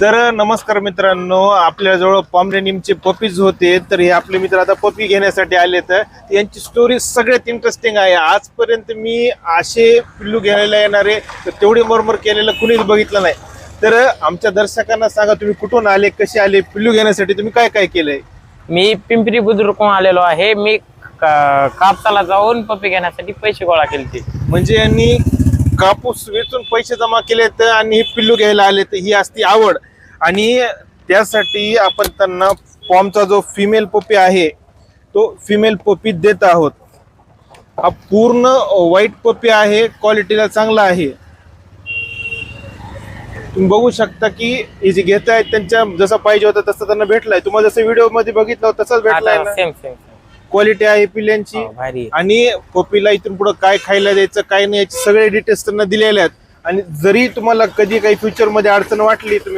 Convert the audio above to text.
तर नमस्कार मित्रांनो, आपल्याजवळ पॉमरेनियमचे पपीज होते. तर हे आपले मित्र आता पपी घेण्यासाठी आले. तर यांची स्टोरी सगळ्यात इंटरेस्टिंग आहे. आजपर्यंत मी असे पिल्लू घ्यायला येणारे तेवढे मरमर केलेलं कुणीच बघितलं नाही. तर आमच्या दर्शकांना सांगा, तुम्ही कुठून आले, कसे आले, पिल्लू घेण्यासाठी तुम्ही काय काय केलंय? मी पिंपरी बुद्रुकहून आलेलो आहे. मी कापसाला जाऊन पपी घेण्यासाठी पैसे गोळा केले. म्हणजे यांनी कापूस वेचून पैसे जमा केलेत आणि हे पिल्लू घ्यायला आले. तर ही असती आवड, आणि त्यासाठी आपण त्यांना पॉमचा जो फिमेल पपी आहे तो फिमेल पपी देत आहोत. हा पूर्ण व्हाईट पपी आहे, क्वालिटीला चांगला आहे. तुम्ही बघू शकता की हे जे घेत आहेत त्यांच्या जसं पाहिजे होतं तसं त्यांना भेटलाय. तुम्हाला जसं व्हिडिओ मध्ये बघितलं होतं तसंच भेटलाय ना. सेम सेम क्वालिटी आहे पिल्यांची. भारी. आणि पपीला इथून पुढे काय खायला द्यायचं काय नाही याचे सगळे डिटेल्स त्यांना दिलेले आहेत. आणि जरी तुम्हाला कधी काही फ्युचर मध्ये अडचण वाटली, तुम्ही